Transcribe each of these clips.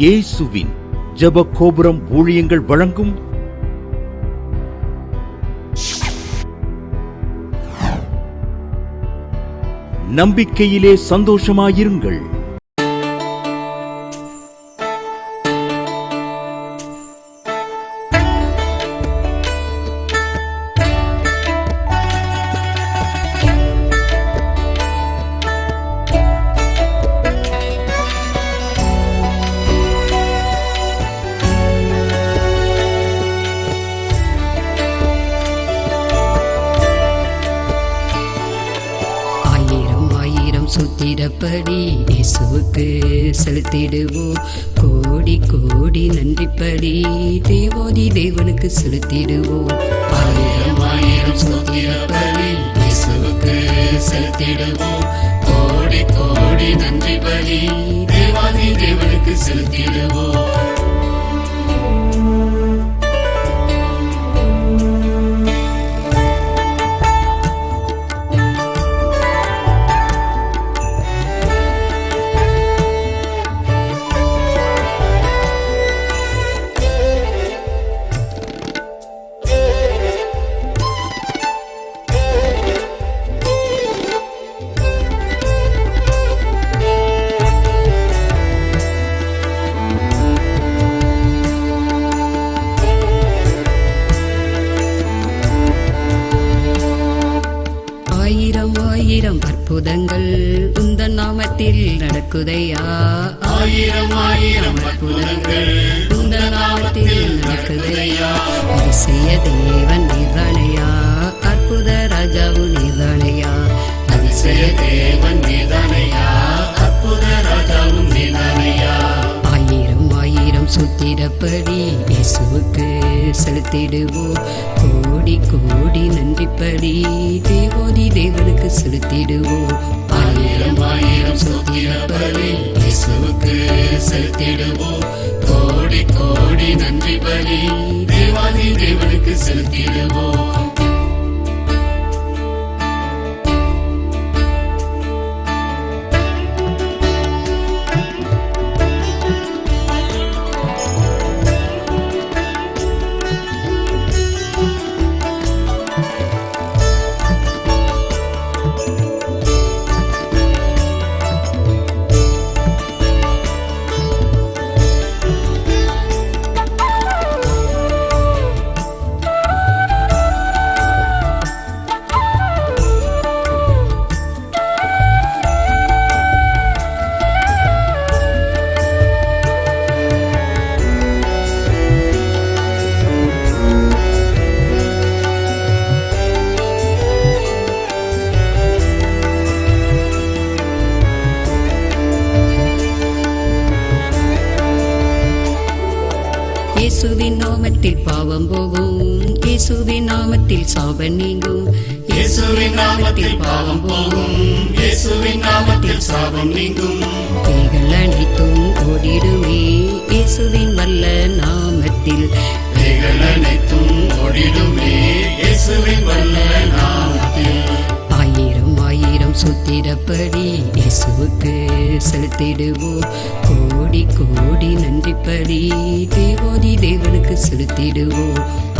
இயேசுவின் ஜெப கோபுரம் ஊழியங்கள் வழங்கும் நம்பிக்கையிலே சந்தோஷமாயிருங்கள். சுத்திரப்படி இயேசுவுக்கு செலுத்திடுவோம். கோடி கோடி நன்றிப்படி தேவாதி தேவனுக்கு செலுத்திடுவோம். ஆயிரம் ஆயிரம் சுத்திரப்படி இயேசுவுக்கு செலுத்திடுவோம். கோடி கோடி நன்றிப்படி தேவாதி தேவனுக்கு செலுத்திடுவோம். ஆயிரம் அற்புதங்கள் உந்தன் நாமத்தில் நடக்குதையா. ஆயிரம் ஆயிரம் அற்புதங்கள் உந்தன் நாமத்தில் நடக்குதையா. அதிசய தேவன் நீதானையா, அற்புத ராஜாவும் நீதானையா. அதிசய தேவன் நீதானையா, அற்புத ராஜாவும் நீதானையா. ஆயிரம் ஆயிரம் சுத்திரப்படி இயேசுவுக்கு செலுத்திடுவோம். கோடி கோடி நன்றிப்படி தேவாதி தேவனுக்கு செலுத்திடுவோம். ஆயிரம் ஆயிரம் சுத்திரப்படி இயேசுவுக்கு செலுத்திடுவோம். கோடி கோடி நன்றிப்படி தேவாதி தேவனுக்கு செலுத்திடுவோம். இயேசுவின் நாமத்தில் பாவம் போகும், இயேசுவின் நாமத்தில் சாபம் நீங்கும். இயேசுவின் நாமத்தில் பாவம் போகும், இயேசுவின் நாமத்தில் சாபம் நீங்கும். பேய்கள் அனைத்தும் ஓடிடுமே இயேசுவின் வல்ல நாமத்தில். பேய்கள் அனைத்தும் ஓடிடுமே இயேசுவின் வல்ல நாமத்தில். ஆயிரம் ஆயிரம் சுத்திரப்படி இயேசுவுக்கு செலுத்திடுவோம். கோடி கோடி நன்றிப்படி தேவாதி தேவனுக்கு செலுத்திடுவோம்.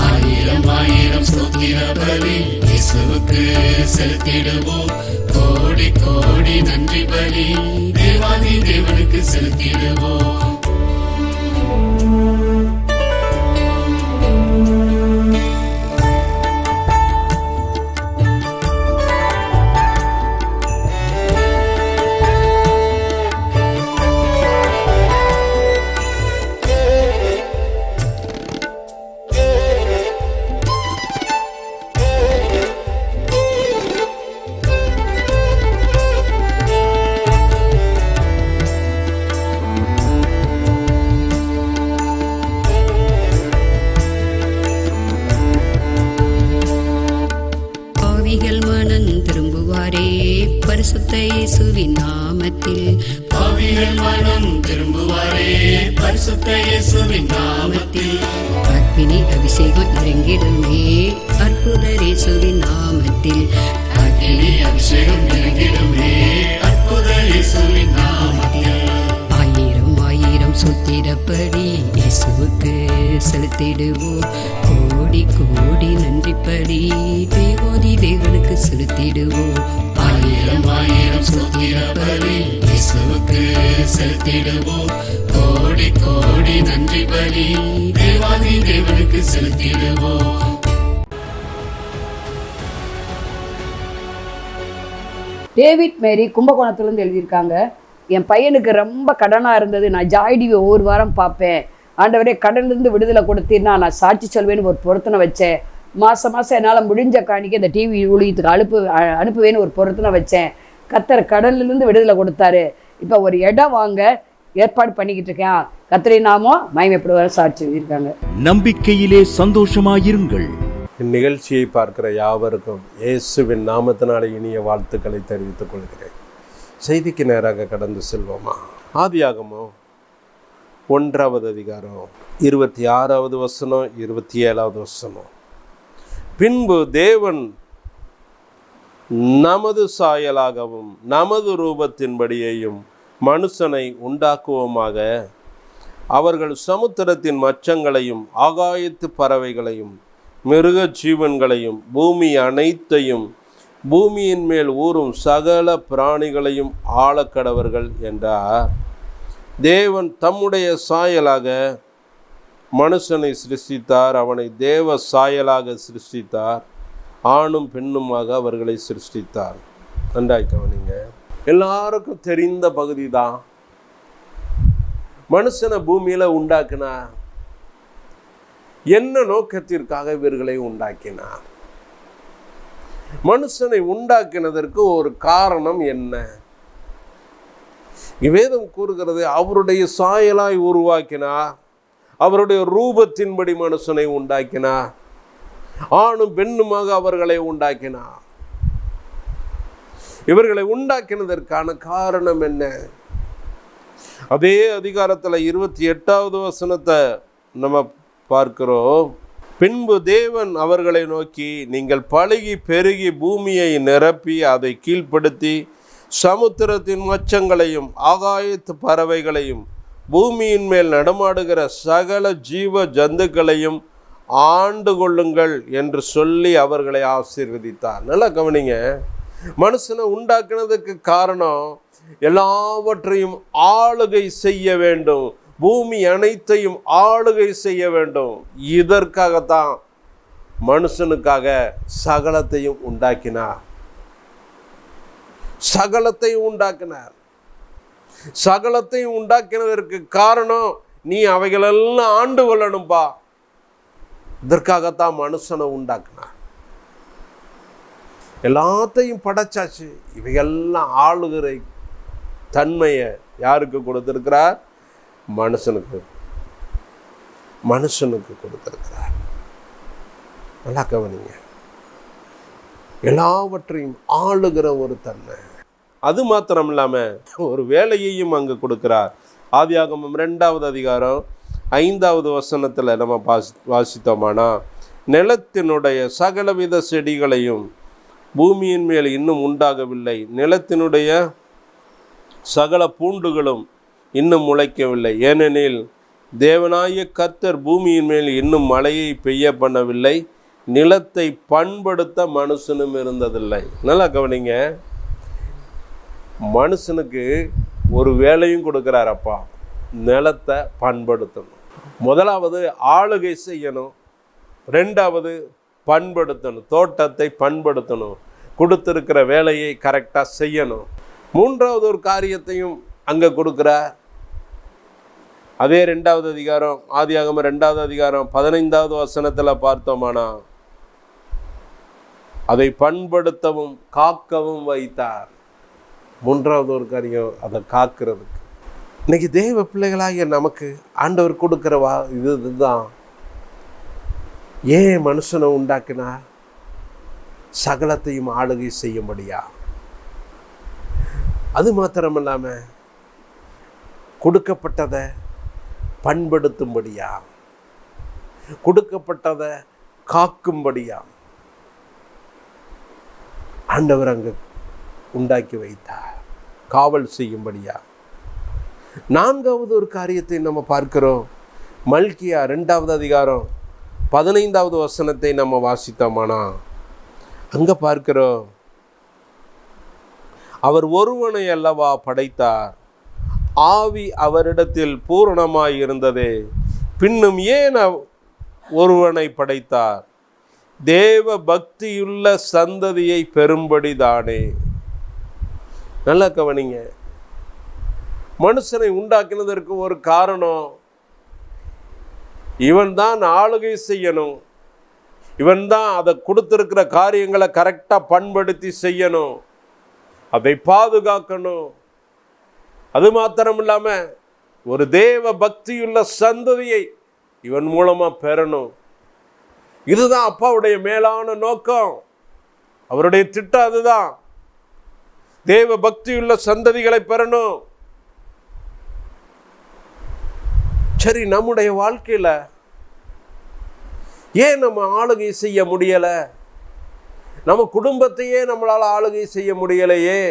ஆயிரம் ஆயிரம் சுத்திரப்படி இயேசுவுக்கு செலுத்திடுவோம். கோடி கோடி நன்றிப்படி தேவாதி தேவனுக்கு செலுத்திடுவோம். பரிசுத்த இயேசுவின் நாமத்தில். பாவிகள் மனம் திரும்புவாரே பரிசுத்த இயேசுவின் நாமத்தில். அக்கினி அபிஷேகம் இறங்கிடுமே அற்புத இயேசுவின் நாமத்தில். அக்கினி அபிஷேகம் இறங்கிடுமே அற்புத இயேசுவின் நாமத்தில். ஆயிரம் ஆயிரம் சுத்திர செலுத்திடுவோம். கோடி கோடி நன்றி பலி தேவாதி தேவனுக்கு செலுத்திடுவோம். ஆயிரம் ஆயிரம் ஸ்தோத்திர பலி இயேசுவுக்கு செலுத்திடுவோம். கோடி கோடி நன்றி பலி தேவாதி தேவனுக்கு செலுத்திடுவோம். டேவிட் மேரி கும்பகோணத்துலேருந்து எழுதியிருக்காங்க. என் பையனுக்கு ரொம்ப கடனாக இருந்தது. நான் ஜாய் டிவி ஒவ்வொரு வாரம் பார்ப்பேன். ஆண்டவரே கடன்லேருந்து விடுதலை கொடுத்தீர்னா நான் சாட்சி சொல்வேன்னு ஒரு பொருத்தனை வச்சேன். மாதம் என்னால் முடிஞ்ச காணிக்க இந்த டிவி ஊழியத்துக்கு அனுப்புவேன்னு ஒரு பொருத்தனை வச்சேன். கர்த்தர் கடன்லேருந்து விடுதலை கொடுத்தாரு. இப்போ ஒரு இடம் வாங்க ஏற்பாடு பண்ணிக்கிட்டு இருக்கேன். கர்த்தரை நாமோ மகிமைப்படுவார் சாட்சி எழுதியிருக்காங்க. நம்பிக்கையிலே சந்தோஷமாயிருங்கள். இந்நிகழ்ச்சியை பார்க்கிற யாவருக்கும் இயேசுவின் நாமத்தினாலே இனிய வாழ்த்துக்களை தெரிவித்துக் கொள்கிறேன். செய்திக்கு நேராக கடந்து செல்வோமா? ஆதியாகமம் 1 அதிகாரம் 26வது வசனம் 27வது வசனம். பின்பு தேவன் நமது சாயலாகவும் நமது ரூபத்தின்படியையும் மனுஷனை உண்டாக்குவோமாக, அவர்கள் சமுத்திரத்தின் மச்சங்களையும் ஆகாயத்து பறவைகளையும் மிருக ஜீவன்களையும் பூமி அனைத்தையும் பூமியின் மேல் ஊறும் சகல பிராணிகளையும் ஆளக்கடவர்கள் என்றார். தேவன் தம்முடைய சாயலாக மனுஷனை சிருஷ்டித்தார். அவனை தேவ சாயலாக சிருஷ்டித்தார். ஆணும் பெண்ணுமாக அவர்களை சிருஷ்டித்தார். நன்றாய் கவனிங்க. எல்லாருக்கும் தெரிந்த பகுதி தான். மனுஷனை பூமியில உண்டாக்கினார். என்ன நோக்கத்திற்காக இவர்களை உண்டாக்கினார்? மனுஷனை உண்டாக்கினதற்கு ஒரு காரணம் என்ன? வேதம் கூறுகிறது, அவருடைய சாயலாய் உருவாக்கினார். அவருடைய ரூபத்தின்படி மனுஷனை உண்டாக்கினார். ஆணும் பெண்ணுமாக அவர்களை உண்டாக்கினார். இவர்களை உண்டாக்கினதற்கான காரணம் என்ன? அதே அதிகாரத்தில் 28வது வசனத்தை நம்ம பார்க்கிறோம். பின்பு தேவன் அவர்களை நோக்கி, நீங்கள் பலுகி பெருகி பூமியை நிரப்பி அதை கீழ்ப்படுத்தி சமுத்திரத்தின் மச்சங்களையும் ஆகாயத்து பறவைகளையும் பூமியின் மேல் நடமாடுகிற சகல ஜீவ ஜந்துக்களையும் ஆண்டு கொள்ளுங்கள் என்று சொல்லி அவர்களை ஆசீர்வதித்தார். நல்லா கவனிங்க. மனுஷனை உண்டாக்குனதுக்கு காரணம் எல்லாவற்றையும் ஆளுகை செய்ய வேண்டும். பூமி அனைத்தையும் ஆளுகை செய்ய வேண்டும். இதற்காகத்தான் மனுஷனுக்காக சகலத்தையும் உண்டாக்கினார். சகலத்தையும் உண்டாக்கினார். சகலத்தையும் உண்டாக்கினதற்கு காரணம், நீ அவைகளெல்லாம் ஆண்டு கொள்ளணும்பா. இதற்காகத்தான் மனுஷனை உண்டாக்கினார். எல்லாத்தையும் படைச்சாச்சு. இவையெல்லாம் ஆளுகிற தன்மையை யாருக்கு கொடுத்திருக்கிறார்? மனுஷனுக்கு கொடுத்திருக்கிறார். நல்லா கவனிங்க. எல்லாவற்றையும் ஆளுகிற ஒரு தன்மை. அது மாத்திரம் இல்லாம ஒரு வேலையையும் அங்கு கொடுக்கிறார். ஆதியாகமம் 2வது அதிகாரம் 5வது வசனத்துல நம்ம வாசித்தோமானா, நிலத்தினுடைய சகலவித செடிகளையும் பூமியின் மேல் இன்னும் உண்டாகவில்லை, நிலத்தினுடைய சகல பூண்டுகளும் இன்னும் முளைக்கவில்லை, ஏனெனில் தேவனாகிய கர்த்தர் பூமியின் மேல் இன்னும் மழையை பெய்ய பண்ணவில்லை, நிலத்தை பண்படுத்த மனுஷனும் இருந்ததில்லை. நல்லா கவனிங்க. மனுஷனுக்கு ஒரு வேலையும் கொடுக்கிறார் அப்பா, நிலத்தை பண்படுத்தணும். முதலாவது ஆளுகை செய்யணும், 2வது பண்படுத்தணும், தோட்டத்தை பண்படுத்தணும், கொடுத்திருக்கிற வேலையை கரெக்டாக செய்யணும். 3வது ஒரு காரியத்தையும் அங்கே கொடுக்கிறார். அதே 2வது அதிகாரம், ஆதியாகமம் 2வது அதிகாரம் 15வது வசனத்தில் பார்த்தோமானா, அதை பண்படுத்தவும் காக்கவும் வைத்தார். 3வது ஒரு காரியம், அதை காக்கிறதுக்கு. இன்னைக்கு தேவ பிள்ளைகளாகிய நமக்கு ஆண்டவர் கொடுக்கிற இதுதான். ஏன் மனுஷனை உண்டாக்கினார்? சகலத்தையும் ஆளுகை செய்யும்படியா. அது மாத்திரமில்லாம கொடுக்கப்பட்டதை பண்படுத்தும்படியா, கொடுக்கப்பட்டதை காக்கும்படியா ஆண்டவர் அங்கு உண்டாக்கி வைத்தார், காவல் செய்யும்படியா. 4வது ஒரு காரியத்தை நம்ம பார்க்கிறோம். மல்கியா 2வது அதிகாரம் 15வது வசனத்தை நம்ம வாசித்தோமானா அங்க பார்க்கிறோம், அவர் ஒருவனை அல்லவா படைத்தார், ஆவி அவரிடத்தில் பூரணமாய் இருந்ததே, பின்னும் ஏன் ஒருவனை படைத்தார், தேவ பக்தியுள்ள சந்ததியை பெரும்படிதானே. நல்லா கவனிங்க, மனுஷனை உண்டாக்கினதற்கு ஒரு காரணம், இவன் தான் ஆளுகை செய்யணும், இவன் தான் அதை கொடுத்திருக்கிற காரியங்களை கரெக்டாக பண்படுத்தி செய்யணும், அதை பாதுகாக்கணும். அது மாத்திரம் இல்லாமல் ஒரு தேவ பக்தியுள்ள சந்ததியை இவன் மூலமாக பெறணும். இதுதான் அப்பாவுடைய மேலான நோக்கம், அவருடைய திட்டம் அதுதான். தேவ பக்தியுள்ள சந்ததிகளை பெறணும். சரி, நம்முடைய வாழ்க்கையில ஏன் நம்ம ஆளுகை செய்ய முடியல? நம்ம குடும்பத்தையே நம்மளால ஆளுகை செய்ய முடியலையே,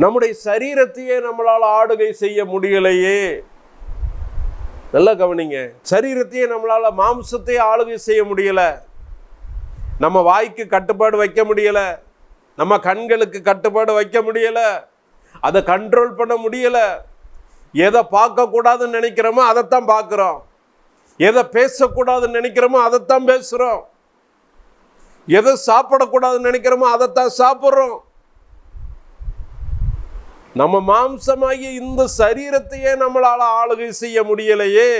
நம்முடைய சரீரத்தையே நம்மளால ஆளுகை செய்ய முடியலையே. நல்லா கவனிங்க, சரீரத்தையே நம்மளால, மாம்சத்தையே ஆளுகை செய்ய முடியல, நம்ம வாய்க்கு கட்டுப்பாடு வைக்க முடியல, நம்ம கண்களுக்கு கட்டுப்பாடு வைக்க முடியல, அதை கண்ட்ரோல் பண்ண முடியல. எதை பார்க்கக்கூடாதுன்னு நினைக்கிறோமோ அதைத்தான் பார்க்குறோம், எதை பேசக்கூடாதுன்னு நினைக்கிறோமோ அதைத்தான் பேசுகிறோம், எதை சாப்பிடக்கூடாதுன்னு நினைக்கிறோமோ அதைத்தான் சாப்பிட்றோம். நம்ம மாம்சமாகிய இந்த சரீரத்தையே நம்மளால ஆளுகை செய்ய முடியலையே.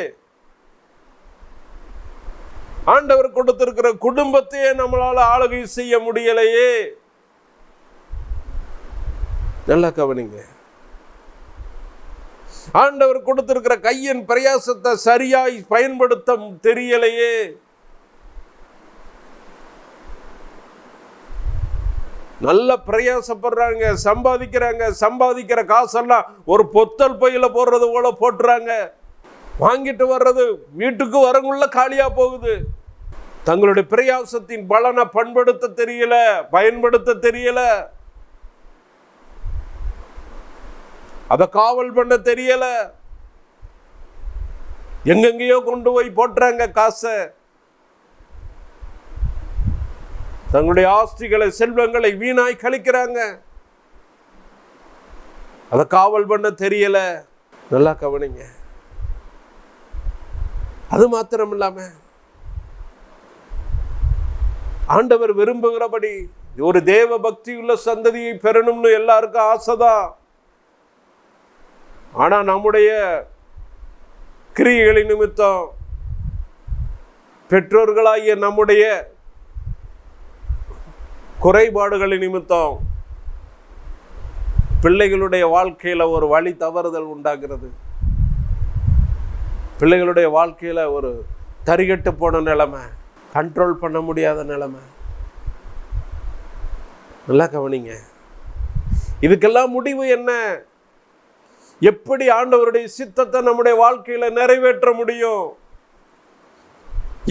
ஆண்டவர் கொடுத்திருக்கிற குடும்பத்தையே நம்மளால ஆளுகை செய்ய முடியலையே. நல்லா கவனிங்க, ஆண்டவர் கொடுத்திருக்கிற கையின் பிரயாசத்தை சரியாய் பயன்படுத்த தெரியலையே. நல்ல பிரயாசப்படுறாங்க, சம்பாதிக்கிறாங்க, சம்பாதிக்கிற காசெல்லாம் ஒரு பொத்தல் பையில போடுறது போல போட்டுறாங்க, வாங்கிட்டு வர்றது வீட்டுக்கு வரங்குள்ள காலியா போகுது. தங்களுடைய பிரயாசத்தின் பலனை பண்படுத்த தெரியல, பயன்படுத்த தெரியல, அதை காவல் பண்ண தெரியல. எங்கெங்கேயோ கொண்டு போய் போட்டுறாங்க காசை, தங்களுடைய ஆஸ்திகளை செல்வங்களை வீணாய் கழிக்கிறாங்க, அதை காவல் பண்ண தெரியல. நல்லா கவனிங்க, அது மாத்திரம் இல்லாம ஆண்டவர் விரும்புகிறபடி ஒரு தேவ பக்தி உள்ள சந்ததியை பெறணும்னு எல்லாருக்கும் ஆசைதான். ஆனா நம்முடைய கிரியைகளின் நிமித்தம், பெற்றோர்களாகிய நம்முடைய குறைபாடுகளின் நிமித்தம் பிள்ளைகளுடைய வாழ்க்கையில ஒரு வழி தவறுதல் உண்டாகிறது. பிள்ளைகளுடைய வாழ்க்கையில ஒரு தரிகட்டு போன நிலைமை, கண்ட்ரோல் பண்ண முடியாத நிலைமை. நல்லா கவனிங்க, இதுக்கெல்லாம் முடிவு என்ன? எப்படி ஆண்டவருடைய சித்தத்தை நம்முடைய வாழ்க்கையில நிறைவேற்ற முடியும்?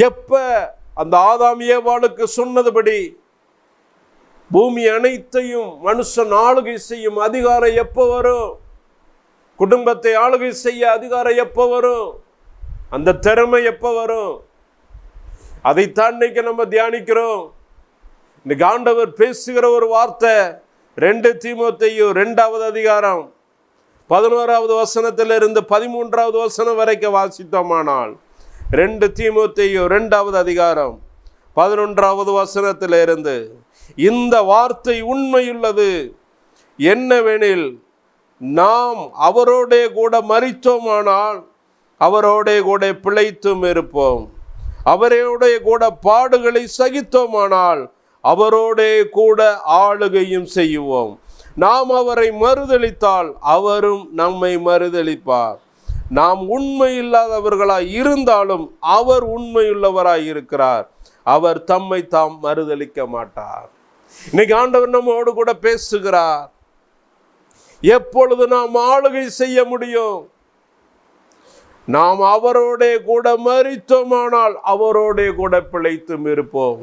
எப்ப அந்த ஆதாம் ஏவாளுக்கு சொன்னதுபடி பூமி அனைத்தையும் மனுஷன் ஆளுகை செய்யும் அதிகாரம் எப்போ வரும்? குடும்பத்தை ஆளுகை செய்ய அதிகாரம் எப்போ வரும்? அந்த திறமை எப்போ வரும்? அதைத்தான் இன்னைக்கு நம்ம தியானிக்கிறோம். இன்னைக்கு ஆண்டவர் பேசுகிற ஒரு வார்த்தை 2 தீமோத்தேயு 2வது அதிகாரம் 11வது வசனத்திலிருந்து 13வது வசனம் வரைக்கும் வாசித்தோமானால், 2 தீமோத்தேயு 2வது அதிகாரம் 11வது வசனத்திலிருந்து, இந்த வார்த்தை உண்மையுள்ளது, என்னவெனில் நாம் அவரோடே கூட மரித்தோமானால் அவரோடே கூட பிழைத்தும் இருப்போம், அவரோடே கூட பாடுகளை சகித்தோமானால் அவரோடே கூட ஆளுகையும் செய்வோம். நாம் அவரை மறுதலித்தால் அவரும் நம்மை மறுதலிப்பார். நாம் உண்மை இல்லாதவர்களாய் இருந்தாலும் அவர் உண்மையுள்ளவராய் இருக்கிறார், அவர் தம்மை தாம் மறுதலிக்க மாட்டார். இன்னைக்கு ஆண்டவர் நம்மோடு கூட பேசுகிறார். எப்பொழுது நாம் ஆளுகை செய்ய முடியும்? நாம் அவரோடே கூட மரித்தோமானால் அவரோடே கூட பிழைத்தும் இருப்போம்,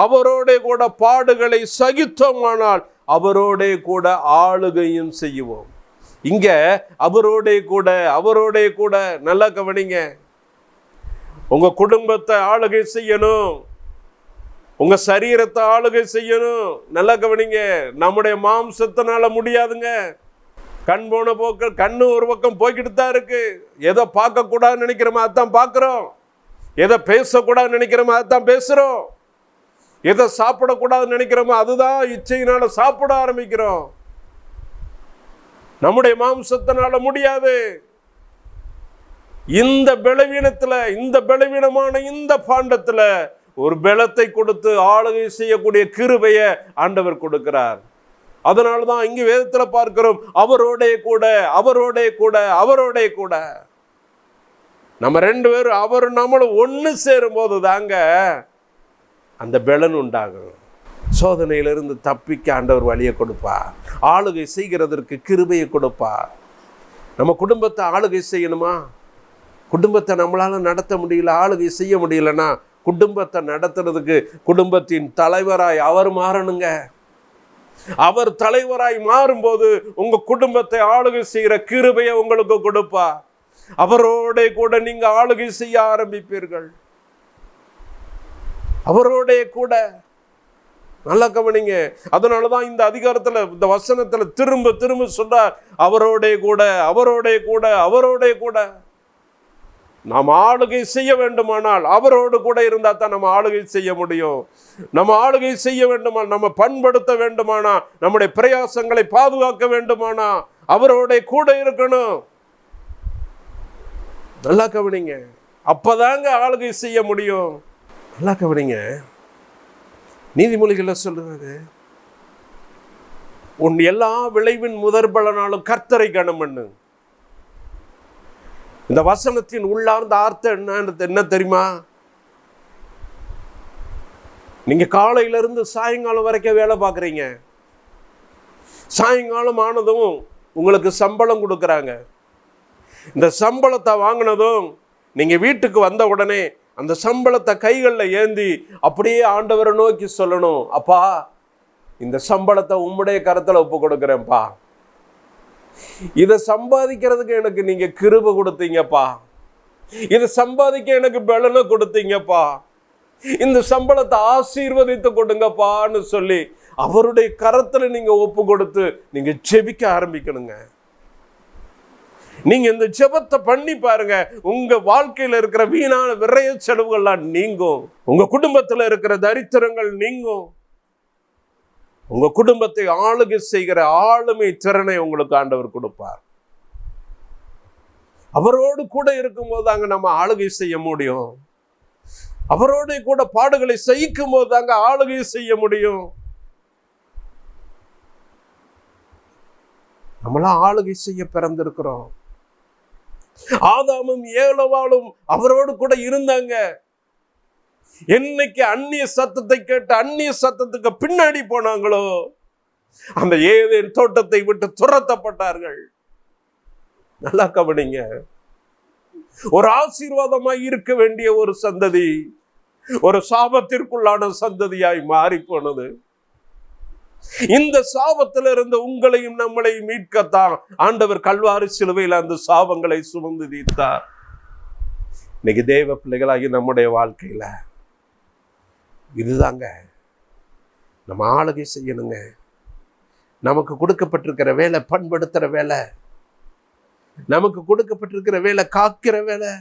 அவரோடே கூட பாடுகளை சகித்தோமானால் அவரோடே கூட ஆளுகையும் செய்வோம். இங்க அவரோடே கூட, அவரோடே கூட. நல்லா கவனிங்க. உங்க குடும்பத்தை ஆளுகை செய்யணும், உங்க சரீரத்தை ஆளுகை செய்யணும். நல்லா கவனிங்க. நம்முடைய மாம்சத்தினால முடியாதுங்க. கண் போன போக்கள், கண்ணு ஒரு பக்கம் போய்கிட்டு தான் இருக்கு. எதை பார்க்க கூடாதுன்னு நினைக்கிறோமோ அதான் பார்க்கிறோம், எதை பேசக்கூடாதுன்னு நினைக்கிறோமோ அதான் பேசுறோம், எதை சாப்பிடக்கூடாதுன்னு நினைக்கிறோமோ அதுதான் இச்சையினால சாப்பிட ஆரம்பிக்கிறோம். நம்முடைய மாம்சத்தினால முடியாது. இந்த பலவீனத்துல, இந்த பலவீனமான இந்த பாண்டத்துல ஒரு பலத்தை கொடுத்து ஆளுகை செய்யக்கூடிய கிருபையை ஆண்டவர் கொடுக்கிறார். அதனாலதான் இங்கு வேதத்துல பார்க்கிறோம், அவரோடே கூட, அவரோடே கூட, அவரோடே கூட. நம்ம ரெண்டு பேரும் அவர் நம்மளும் ஒன்று சேரும் போது தாங்க அந்த பலன் உண்டாகும். சோதனையிலிருந்து தப்பிக்க ஆண்டவர் வழியை கொடுப்பார், ஆளுகை செய்கிறதற்கு கிருபையை கொடுப்பார். நம்ம குடும்பத்தை ஆளுகை செய்யணுமா? குடும்பத்தை நம்மளால நடத்த முடியல, ஆளுகை செய்ய முடியலன்னா குடும்பத்தை நடத்துறதுக்கு குடும்பத்தின் தலைவராய் அவர் மாறணுங்க. அவர் தலைவராய் மாறும்போது உங்க குடும்பத்தை ஆளுகை செய்கிற கிருபையை உங்களுக்கு கொடுப்பார். அவரோட கூட நீங்க ஆளுகை செய்ய ஆரம்பிப்பீர்கள். அவரோட கூட. நல்லா கவனிங்க. அதனாலதான் இந்த அதிகாரத்துல, இந்த வசனத்துல திரும்ப திரும்ப சொல்றார், அவரோட கூட, அவரோட கூட, அவரோட கூட. நாம் ஆளுகை செய்ய வேண்டுமானால் அவரோடு கூட இருந்தா தான் நம்ம ஆளுகை செய்ய முடியும். நம்ம ஆளுகை செய்ய வேண்டுமா, நம்ம பண்படுத்த வேண்டுமானா, நம்முடைய பிரயாசங்களை பாதுகாக்க வேண்டுமானா அவரோட கூட இருக்கணும். நல்லா கவனிங்க. அப்பதாங்க ஆளுகை செய்ய முடியும். நல்லா கவனிங்க. நீதிமொழிகளை சொல்றாரு, உன் எல்லா விளைவின் முதற் பலனாலும் கர்த்தரை கனம் பண்ணு. இந்த வசனத்தின் உள்ளார்ந்த அர்த்தம் என்ன தெரியுமா? நீங்க காலையில இருந்து சாயங்காலம் வரைக்கும் வேலை பார்க்குறீங்க. சாயங்காலம் ஆனதும் உங்களுக்கு சம்பளம் கொடுக்குறாங்க. இந்த சம்பளத்தை வாங்கினதும் நீங்க வீட்டுக்கு வந்த உடனே அந்த சம்பளத்தை கைகளில் ஏந்தி அப்படியே ஆண்டவரை நோக்கி சொல்லணும், அப்பா இந்த சம்பளத்தை உம்முடைய கரத்தில் ஒப்பு கொடுக்குறேன்ப்பா, இதை சம்பாதிக்கிறதுக்கு எனக்கு நீங்க கிருபை கொடுத்தீங்கப்பா, இதை சம்பாதிக்க எனக்கு பலனை கொடுத்தீங்கப்பா, இந்த சம்பளத்தை ஆசீர்வதித்து கொடுங்கப்பான்னு சொல்லி அவருடைய கரத்துல நீங்க ஒப்பு கொடுத்து நீங்க ஜெபிக்க ஆரம்பிக்கணுங்க. நீங்க இந்த ஜெபத்தை பண்ணி பாருங்க, உங்க வாழ்க்கையில இருக்கிற வீணான விரைய செலவுகள்லாம் நீங்கும், உங்க குடும்பத்துல இருக்கிற தரித்திரங்கள் நீங்கும், உங்க குடும்பத்தை ஆளுகை செய்கிற ஆளுமை திறனை உங்களுக்கு ஆண்டவர் கொடுப்பார். அவரோடு கூட இருக்கும்போது தாங்க நம்ம ஆளுகை செய்ய முடியும். அவரோடு கூட பாடுகளை சகிக்கும் போது தாங்க ஆளுகை செய்ய முடியும். நம்மளாம் ஆளுகை செய்ய பிறந்திருக்கிறோம். ஆதாமும் ஏலோவாலும் அவரோடு கூட இருந்தாங்க. என்னைக்கு அந்நிய சத்தத்தை கேட்டு அந்நிய சத்தத்துக்கு பின்னாடி போனாங்களோ அந்த ஏதேன் தோட்டத்தை விட்டு துரத்தப்பட்டார்கள். நல்லா கவனிங்க. ஒரு ஆசீர்வாதமாய் இருக்க வேண்டிய ஒரு சந்ததி ஒரு சாபத்திற்குள்ளான சந்ததியாய் மாறி போனது. இந்த சாபத்திலிருந்து உங்களையும் நம்மளையும் மீட்கத்தான் ஆண்டவர் கல்வாரி சிலுவையில் அந்த சாபங்களை சுமந்து தீர்த்தார். இன்னைக்கு தேவ பிள்ளைகளாகி நம்முடைய வாழ்க்கையில இதுதாங்க நம்ம ஆளுகை செய்யணுங்க. நமக்கு கொடுக்கப்பட்டிருக்கிற வேலை பண்படுத்துற வேலை, நமக்கு கொடுக்கப்பட்டிருக்கிற வேலை காக்கிற வேலை,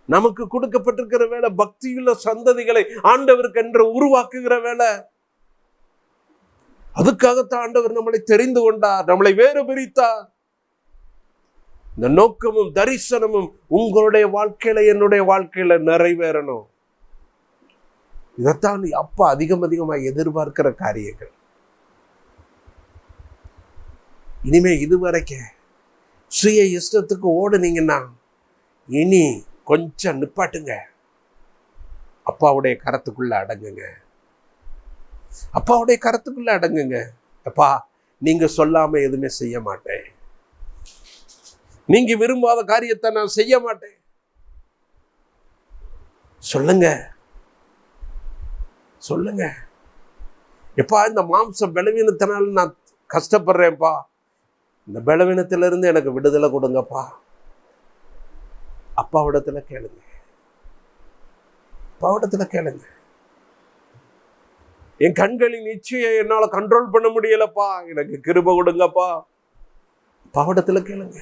நமக்கு கொடுக்கப்பட்டிருக்கிற வேலை பக்தியுள்ள சந்ததிகளை ஆண்டவருக்கு என்று உருவாக்குகிற வேலை. அதுக்காகத்தான் ஆண்டவர் நம்மளை தெரிந்து கொண்டார், நம்மளை வேறு பிரித்தார். இந்த நோக்கமும் தரிசனமும் உங்களுடைய வாழ்க்கையில என்னுடைய வாழ்க்கையில நிறைவேறணும். இதைத்தான் அப்பா அதிகமாக எதிர்பார்க்கிற காரியங்கள். இனிமே இதுவரைக்க சுய இஷ்டத்துக்கு ஓடுனீங்கன்னா இனி கொஞ்சம் நிப்பாட்டுங்க, அப்பாவுடைய கரத்துக்குள்ள அடங்குங்க, அப்பாவுடைய கரத்துக்குள்ள அடங்குங்க. அப்பா நீங்க சொல்லாம எதுவுமே செய்ய மாட்டேன், நீங்க விரும்பாத காரியத்தை நான் செய்ய மாட்டேன், சொல்லுங்க சொல்லுங்க. எப்பா இந்த மாம்ச பலவீனத்தினால நான் கஷ்டப்படுறேன்ப்பா, இந்த பலவீனத்திலிருந்து எனக்கு விடுதலை கொடுங்கப்பா. அப்பாவிடத்துல கேளுங்க, அப்பாவிடத்துல கேளுங்க. என் கண்களின் இச்சையை என்னால கண்ட்ரோல் பண்ண முடியலப்பா, எனக்கு கிருபை கொடுங்கப்பா. அப்பாவிடத்துல கேளுங்க.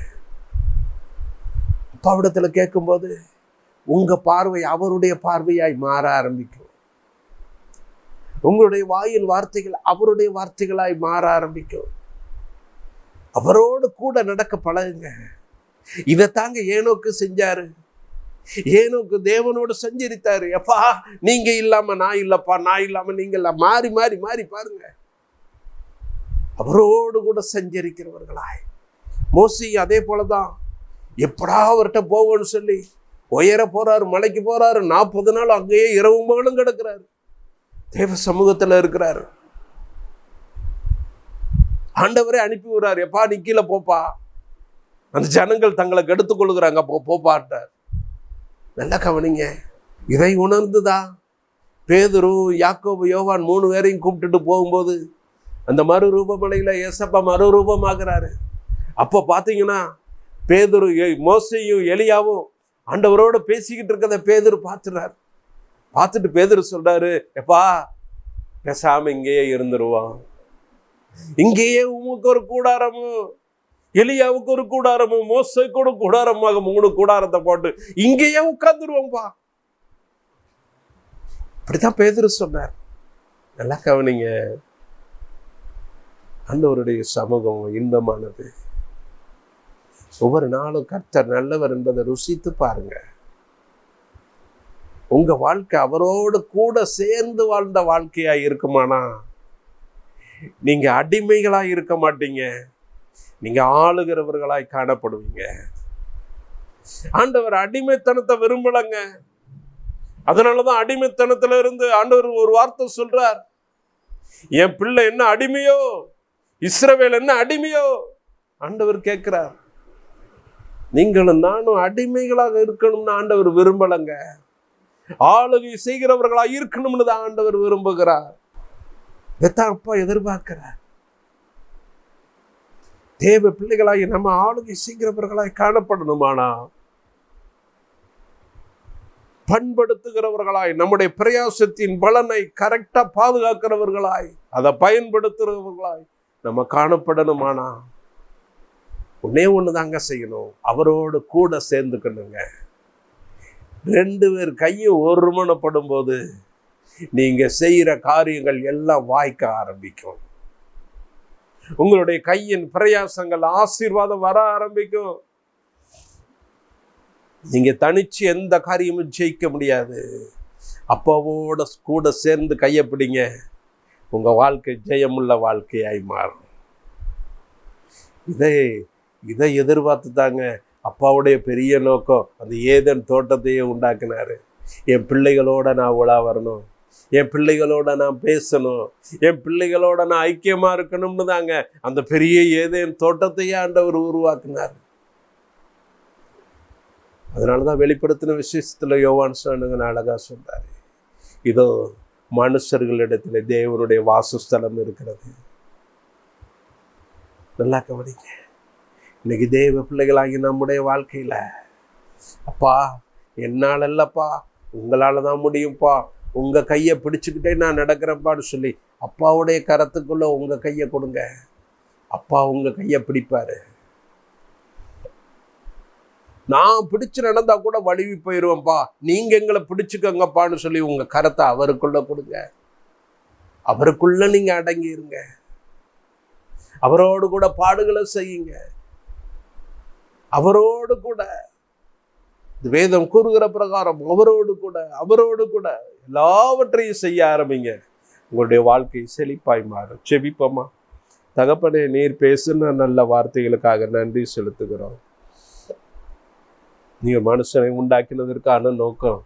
அப்பாவிடத்துல கேட்கும்போது உங்க பார்வை அவருடைய பார்வையாய் மாற ஆரம்பிக்கும். உங்களுடைய வாயின் வார்த்தைகள் அவருடைய வார்த்தைகளாய் மாற ஆரம்பிக்கும். அவரோடு கூட நடக்க பழகுங்க. இதைத்தாங்க ஏனோக்கு செஞ்சாரு. ஏனோக்கு தேவனோடு சஞ்சரித்தாரு. எப்பா நீங்க இல்லாம நான் இல்லப்பா, நான் இல்லாம நீங்க இல்ல, மாறி மாறி மாறி பாருங்க. அவரோடு கூட சஞ்சரிக்கிறவர்களாய். மோசி அதே போலதான். எப்படா அவர்கிட்ட போவோன்னு சொல்லி உயர போறாரு, மலைக்கு போறாரு. 40 நாள் அங்கேயே இரவும் பகலும் கிடக்கிறாரு, தேவ சமூகத்துல இருக்கிறாரு. ஆண்டவரே அனுப்பி விடுறாரு, எப்பா நீ கீழே போப்பா, அந்த ஜனங்கள் தங்களை கெடுத்துக் கொள்ளுகிறாங்க, போப்பாட்டார். நல்லா கவனிங்க. இதை உணர்ந்துதான் பேதுரு, யாக்கோபு, யோவான் 3 பேரையும் கூப்பிட்டுட்டு போகும்போது அந்த மறுரூபமலையில ஏசப்பா மறுரூபமாகிறாரு. அப்ப பாத்தீங்கன்னா பேதுரு, மோசையும் எலியாவும் ஆண்டவரோட பேசிக்கிட்டு இருக்கிறத பேதுரு பார்த்துறாரு. பார்த்துட்டு பேதுரு சொல்றாரு, எப்பா பேசாம இங்கேயே இருந்துருவான், இங்கேயே உமக்கு ஒரு கூடாரமும் எலியாவுக்கு ஒரு கூடாரமும் மோசைக்கு ஒரு கூடாரமாக 3 கூடாரத்தை போட்டு இங்கேயே உட்கார்ந்துருவோம்பா. அப்படித்தான் பேதுரு சொன்னார். நல்லா கவனிங்க. ஆண்டவருடைய சமூகம் இன்பமானது. ஒவ்வொரு நாளும் கர்த்தர் நல்லவர் என்பதை ருசித்து பாருங்க. உங்க வாழ்க்கை அவரோடு கூட சேர்ந்து வாழ்ந்த வாழ்க்கையா இருக்குமானா நீங்க அடிமைகளாய் இருக்க மாட்டீங்க, நீங்க ஆளுகிறவர்களாய் காணப்படுவீங்க. ஆண்டவர் அடிமைத்தனத்தை விரும்பலங்க. அதனாலதான் அடிமைத்தனத்துல இருந்து ஆண்டவர் ஒரு வார்த்தை சொல்றார், என் பிள்ளை என்ன அடிமையோ, இஸ்ரவேல் என்ன அடிமையோ. ஆண்டவர் கேட்கிறார். நீங்களும் நானும் அடிமைகளாக இருக்கணும்னு ஆண்டவர் விரும்பலங்க, ஆளுகை செய்கிறவர்களாக இருக்கணும்னு தான் ஆண்டவர் விரும்புகிறார். இதைத்தான் அப்பா எதிர்பார்க்கிறார். தேவ பிள்ளைகளாகி நம்ம ஆளுகை செய்கிறவர்களாய் காணப்படணுமானா, பண்படுத்துகிறவர்களாய், நம்முடைய பிரயாசத்தின் பலனை கரெக்டா பாதுகாக்கிறவர்களாய், அதை பயன்படுத்துகிறவர்களாய் நம்ம காணப்படணுமானா ஒன்னே ஒண்ணுதாங்க செய்யணும், அவரோடு கூட சேர்ந்துக்கணுங்க. 2 பேர் கையும் ஒருமனப்படும் போது நீங்க செய்யற காரியங்கள் எல்லாம் வாய்க்க ஆரம்பிக்கும். உங்களுடைய கையின் பிரயாசங்கள் ஆசீர்வாதம் வர ஆரம்பிக்கும். நீங்க தனிச்சு எந்த காரியமும் ஜெயிக்க முடியாது. அப்பாவோட கூட சேர்ந்து கையை பிடிங்க, உங்க வாழ்க்கை ஜெயமுள்ள வாழ்க்கையாய் மாறும். இதை எதிர்பார்த்து தாங்க அப்பாவுடைய பெரிய நோக்கம் அந்த ஏதேன் தோட்டத்தையே உண்டாக்குனாரு. என் பிள்ளைகளோட நான் உலா வரணும், என் பிள்ளைகளோட நான் பேசணும், என் பிள்ளைகளோட நான் ஐக்கியமா இருக்கணும்னு தாங்க அந்த பெரிய ஏதேன் தோட்டத்தையே ஆண்டவர் உருவாக்குனார். அதனாலதான் வெளிப்படுத்தின விசேஷத்துல யோவான் ஸ்நானகன் அழகா சொன்னாரு, இதோ மனுஷர்களிடத்துல தேவனுடைய வாசஸ்தலம் இருக்கிறது. நல்லா கவனிங்க. இன்னைக்கு தேவ பிள்ளைகளாகி நம்முடைய வாழ்க்கையில, அப்பா என்னால் இல்லப்பா, உங்களால தான் முடியும்ப்பா, உங்க கையை பிடிச்சுக்கிட்டே நான் நடக்கிறேன்ப்பான்னு சொல்லி அப்பாவுடைய கரத்துக்குள்ள உங்க கையை கொடுங்க. அப்பா உங்க கையை பிடிப்பாரு. நான் பிடிச்சு நடந்தா கூட வழுவி போயிடுவேன்ப்பா, நீங்க எங்களை பிடிச்சுக்கங்கப்பான்னு சொல்லி உங்க கரத்தை அவருக்குள்ள கொடுங்க. அவருக்குள்ள நீங்க அடங்கி இருங்க. அவரோடு கூட பாடுகளை செய்யுங்க. அவரோடு கூட வேதம் கூறுகிற பிரகாரம் அவரோடு கூட எல்லாவற்றையும் செய்ய ஆரம்பிங்க. உங்களுடைய வாழ்க்கை செழிப்பாய் மாறும். செபிப்போமா. தகப்பனே, நீர் பேசுன நல்ல வார்த்தைகளுக்காக நன்றி செலுத்துகிறோம். நீங்க மனுஷனை உண்டாக்கினதற்கான நோக்கம்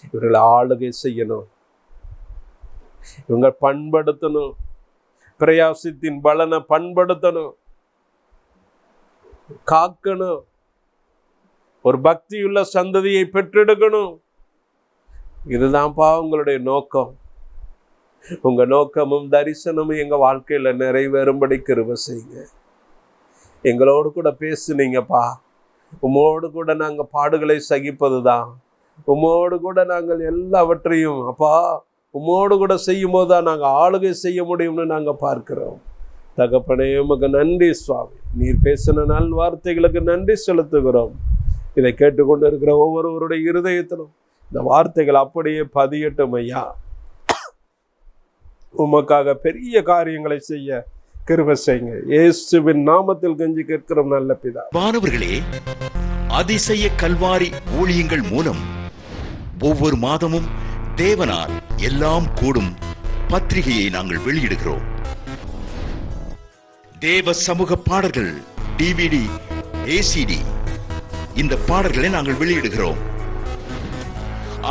இவர்களை ஆளுகை செய்யணும், இவங்க பண்படுத்தணும், பிரயாசத்தின் பலனை பண்படுத்தணும், காக்கணும், ஒரு பக்தியுள்ள சந்ததியை பெற்றெடுக்கணும். இதுதான்ப்பா உங்களுடைய நோக்கம். உங்க நோக்கமும் தரிசனமும் எங்க வாழ்க்கையில நிறைவேறும்படி கிருபை செய்யுங்க. எங்களோடு கூட பேசுனீங்கப்பா. உம்மோடு கூட நாங்கள் பாடுகளை சகிப்பது தான், உம்மோடு கூட நாங்கள் எல்லாவற்றையும் அப்பா உம்மோடு கூட செய்யும் போது தான் நாங்கள் ஆளுகை செய்ய முடியும்னு நாங்கள் பார்க்கிறோம். தகப்பனே, உமக்கு நன்றி சுவாமி. நீர் பேசின நல் வார்த்தைகளுக்கு நன்றி செலுத்துகிறோம். இதை கேட்டுக்கொண்டு இருக்கிற ஒவ்வொருவருடைய இருதயத்திலும் இந்த வார்த்தைகள் அப்படியே பதியட்டும் ஐயா. உமக்காக பெரிய காரியங்களை செய்ய கிருபை செய்யுங்க. இயேசுவின் நாமத்தில் கெஞ்சி கேட்கிறோம் நல்ல பிதா. மாணவர்களே, அதிசய கல்வாரி ஊழியங்கள் மூலம் ஒவ்வொரு மாதமும் தேவனால் எல்லாம் கூடும் பத்திரிகையை நாங்கள் வெளியிடுகிறோம். தேவ சமூக பாடல்கள் DVD, ACD இந்த பாடல்களை நாங்கள் வெளியிடுகிறோம்.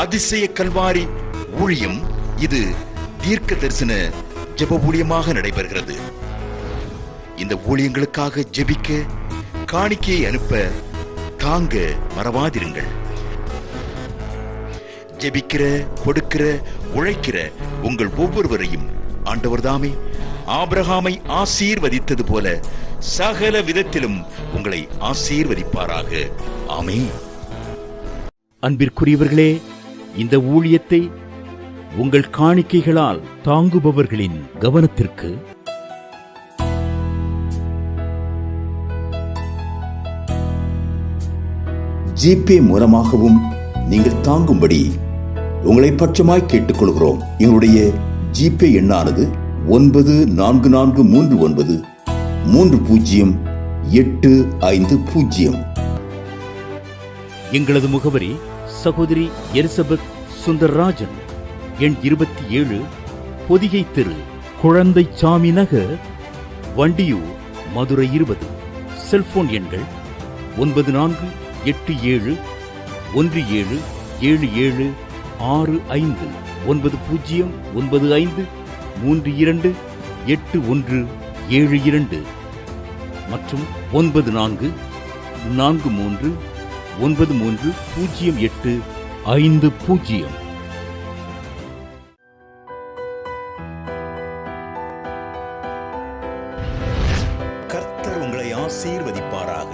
அதிசய கல்வாரி ஊழியம் இது தீர்க்க தரிசன ஜெப ஊழியமாக நடைபெறுகிறது. இந்த ஊழியங்களுக்காக ஜெபிக்க, காணிக்கையை அனுப்ப தாங்க மறவாதிருங்கள். ஜெபிக்கிற, கொடுக்கிற, உழைக்கிற உங்கள் ஒவ்வொருவரையும் ஆண்டவர் தாமே ஆபிரகாமை ஆசீர்வதித்தது போல சகல விதத்திலும் உங்களை ஆசீர்வதிப்பாராக. ஆமென். அன்பிற்குரியவர்களே, இந்த ஊழியத்தை உங்கள் காணிக்கைகளால் தாங்குபவர்களின் கவனத்திற்கு ஜிபே மூலமாகவும் நீங்கள் தாங்கும்படி உங்களை பட்சமாய் கேட்டுக்கொள்கிறோம். எங்களுடைய ஜிபே எண்ணானது 9443030850. எங்களது முகவரி சகோதரி எலிசபெத் சுந்தர்ராஜன், எண் 27, பொதிகை தெரு, குழந்தைச்சாமி நகர், வண்டியூர், மதுரை 20. செல்போன் எண்கள் 9487177765 9095328172 மற்றும் 9443930850. கர்த்தர் உங்களை ஆசீர்வதிப்பாராக.